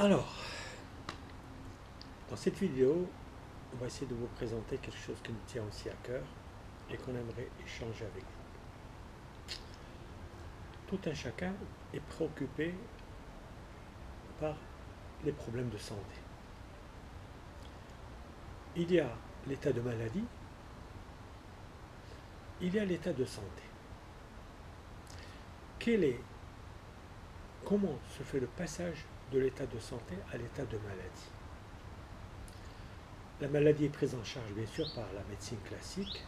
Alors, dans cette vidéo, on va essayer de vous présenter quelque chose qui nous tient aussi à cœur et qu'on aimerait échanger avec vous. Tout un chacun est préoccupé par les problèmes de santé. Il y a l'état de maladie, il y a l'état de santé. Comment se fait le passage de l'état de santé à l'état de maladie? La maladie est prise en charge bien sûr par la médecine classique,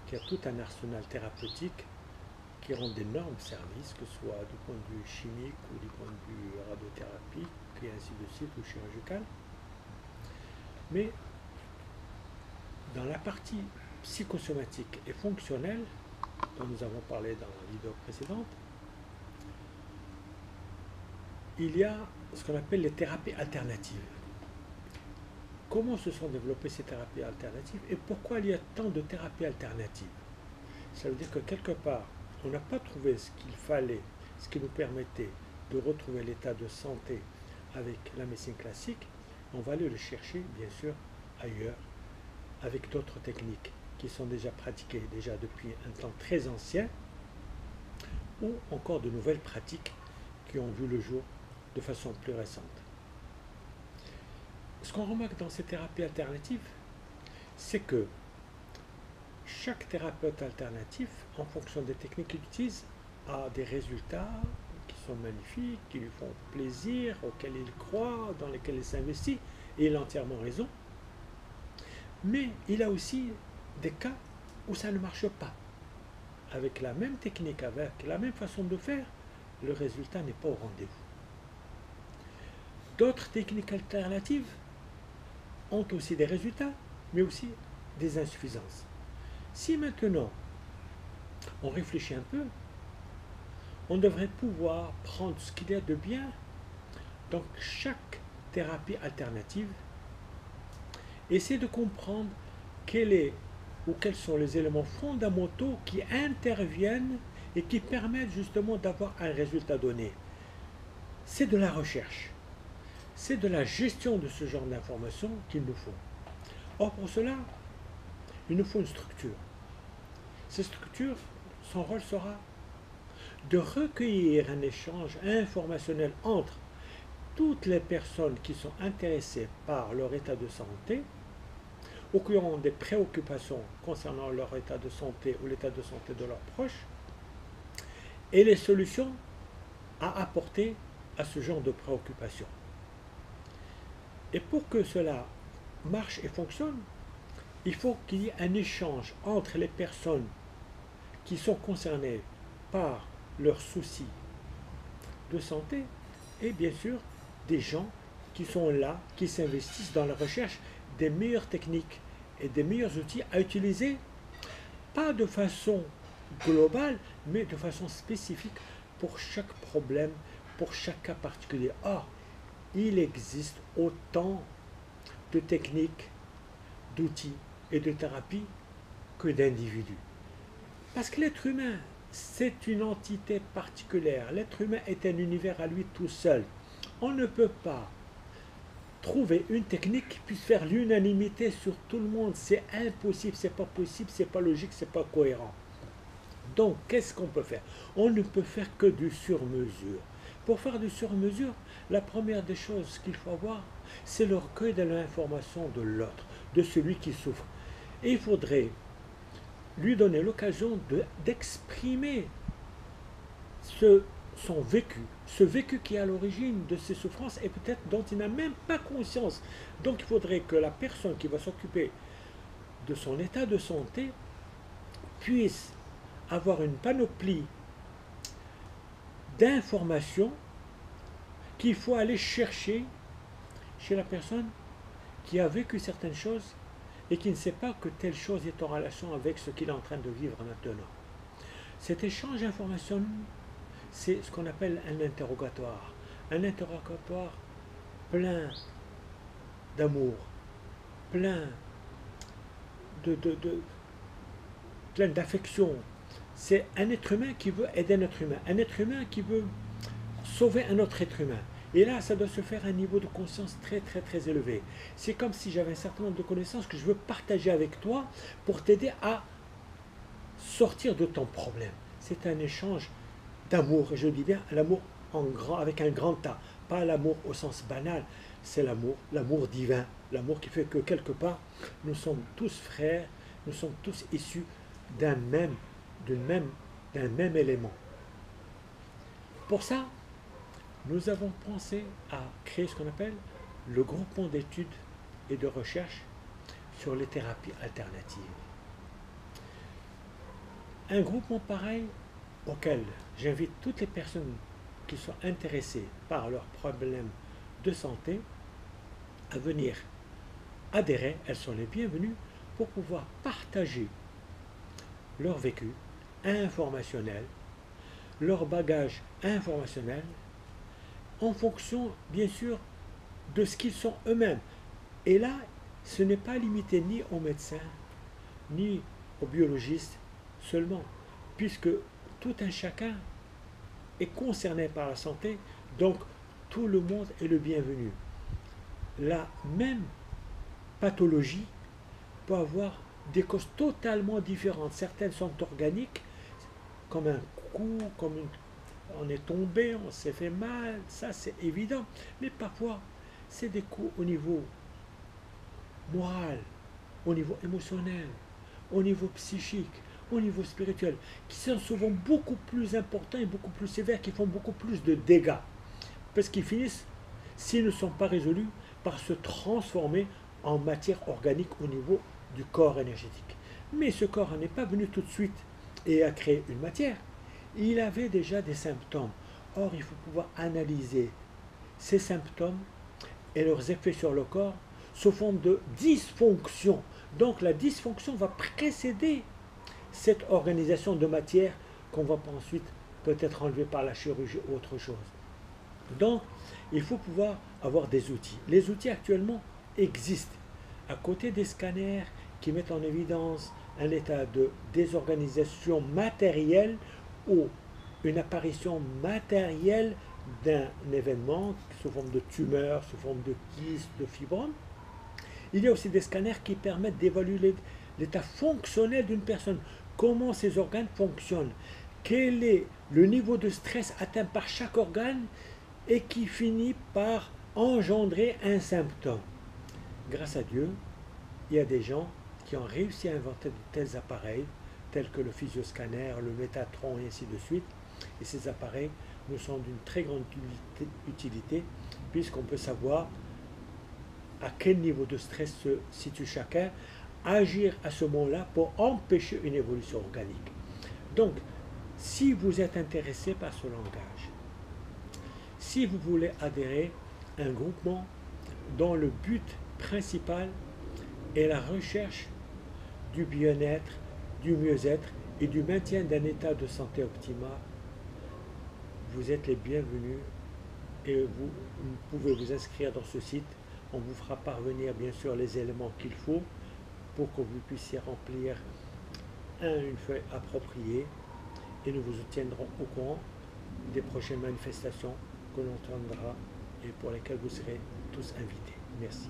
qui a tout un arsenal thérapeutique qui rend d'énormes services, que ce soit du point de vue chimique ou du point de vue radiothérapie, et ainsi de suite, ou chirurgical. Mais dans la partie psychosomatique et fonctionnelle, dont nous avons parlé dans la vidéo précédente, il y a ce qu'on appelle les thérapies alternatives. Comment se sont développées ces thérapies alternatives et pourquoi il y a tant de thérapies alternatives? Ça veut dire que quelque part, on n'a pas trouvé ce qu'il fallait, ce qui nous permettait de retrouver l'état de santé avec la médecine classique. On va aller le chercher, bien sûr, ailleurs, avec d'autres techniques qui sont déjà pratiquées depuis un temps très ancien, ou encore de nouvelles pratiques qui ont vu le jour de façon plus récente. Ce qu'on remarque dans ces thérapies alternatives, c'est que chaque thérapeute alternatif, en fonction des techniques qu'il utilise, a des résultats qui sont magnifiques, qui lui font plaisir, auxquels il croit, dans lesquels il s'investit, et il a entièrement raison. Mais il a aussi des cas où ça ne marche pas. Avec la même technique, avec la même façon de faire, le résultat n'est pas au rendez-vous. D'autres techniques alternatives ont aussi des résultats, mais aussi des insuffisances. Si maintenant on réfléchit un peu, on devrait pouvoir prendre ce qu'il y a de bien dans chaque thérapie alternative, essayer de comprendre quels sont les éléments fondamentaux qui interviennent et qui permettent justement d'avoir un résultat donné. C'est de la recherche, c'est de la gestion de ce genre d'informations qu'il nous faut. Or pour cela, il nous faut une structure. Cette structure, son rôle sera de recueillir un échange informationnel entre toutes les personnes qui sont intéressées par leur état de santé ou qui ont des préoccupations concernant leur état de santé ou l'état de santé de leurs proches et les solutions à apporter à ce genre de préoccupations. Et pour que cela marche et fonctionne, il faut qu'il y ait un échange entre les personnes qui sont concernées par leurs soucis de santé et bien sûr des gens qui sont là, qui s'investissent dans la recherche des meilleures techniques et des meilleurs outils à utiliser, pas de façon globale, mais de façon spécifique pour chaque problème, pour chaque cas particulier. Or, il existe autant de techniques, d'outils et de thérapies que d'individus. Parce que l'être humain, c'est une entité particulière. L'être humain est un univers à lui tout seul. On ne peut pas trouver une technique qui puisse faire l'unanimité sur tout le monde. C'est impossible, c'est pas possible, c'est pas logique, c'est pas cohérent. Donc, qu'est-ce qu'on peut faire? On ne peut faire que du sur-mesure. Pour faire du sur-mesure, la première des choses qu'il faut avoir, c'est le recueil de l'information de l'autre, de celui qui souffre. Et il faudrait lui donner l'occasion d'exprimer son vécu, ce vécu qui est à l'origine de ses souffrances et peut-être dont il n'a même pas conscience. Donc il faudrait que la personne qui va s'occuper de son état de santé puisse avoir une panoplie d'informations qu'il faut aller chercher chez la personne qui a vécu certaines choses et qui ne sait pas que telle chose est en relation avec ce qu'il est en train de vivre maintenant. Cet échange d'informations, c'est ce qu'on appelle un interrogatoire. Un interrogatoire plein d'amour, plein d'affection. C'est un être humain qui veut aider un être humain, un être humain qui veut sauver un autre être humain. Et là, ça doit se faire à un niveau de conscience très très très élevé. C'est comme si j'avais un certain nombre de connaissances que je veux partager avec toi pour t'aider à sortir de ton problème. C'est un échange d'amour, et je dis bien l'amour en grand, avec un grand A, pas l'amour au sens banal, c'est l'amour divin, l'amour qui fait que quelque part, nous sommes tous frères, nous sommes tous issus d'un même, d'un même élément. Pour ça, nous avons pensé à créer ce qu'on appelle le groupement d'études et de recherche sur les thérapies alternatives. Un groupement pareil auquel j'invite toutes les personnes qui sont intéressées par leurs problèmes de santé à venir adhérer, elles sont les bienvenues pour pouvoir partager leur vécu informationnel, leur bagage informationnel en fonction, bien sûr, de ce qu'ils sont eux-mêmes. Et là, ce n'est pas limité ni aux médecins, ni aux biologistes seulement, puisque tout un chacun est concerné par la santé, donc tout le monde est le bienvenu. La même pathologie peut avoir des causes totalement différentes. Certaines sont organiques, comme un coup, on est tombé, on s'est fait mal, ça c'est évident. Mais parfois, c'est des coups au niveau moral, au niveau émotionnel, au niveau psychique, au niveau spirituel, qui sont souvent beaucoup plus importants et beaucoup plus sévères, qui font beaucoup plus de dégâts. Parce qu'ils finissent, s'ils ne sont pas résolus, par se transformer en matière organique au niveau du corps énergétique. Mais ce corps n'est pas venu tout de suite et a créé une matière. Il avait déjà des symptômes. Or, il faut pouvoir analyser ces symptômes et leurs effets sur le corps sous forme de dysfonction. Donc la dysfonction va précéder cette organisation de matière qu'on va ensuite peut-être enlever par la chirurgie ou autre chose. Donc, il faut pouvoir avoir des outils. Les outils actuellement existent. À côté des scanners qui mettent en évidence un état de désorganisation matérielle ou une apparition matérielle d'un événement sous forme de tumeur, sous forme de kyste, de fibrome, il y a aussi des scanners qui permettent d'évaluer l'état fonctionnel d'une personne. Comment ces organes fonctionnent, quel est le niveau de stress atteint par chaque organe et qui finit par engendrer un symptôme. Grâce à Dieu, il y a des gens qui ont réussi à inventer de tels appareils, tels que le physioscanner, le Métatron et ainsi de suite. Et ces appareils nous sont d'une très grande utilité, puisqu'on peut savoir à quel niveau de stress se situe chacun, agir à ce moment-là pour empêcher une évolution organique. Donc, si vous êtes intéressé par ce langage, si vous voulez adhérer à un groupement dont le but principal est la recherche du bien-être, du mieux-être et du maintien d'un état de santé optimal, vous êtes les bienvenus et vous pouvez vous inscrire dans ce site. On vous fera parvenir bien sûr les éléments qu'il faut pour que vous puissiez remplir une feuille appropriée et nous vous tiendrons au courant des prochaines manifestations que l'on tiendra et pour lesquelles vous serez tous invités. Merci.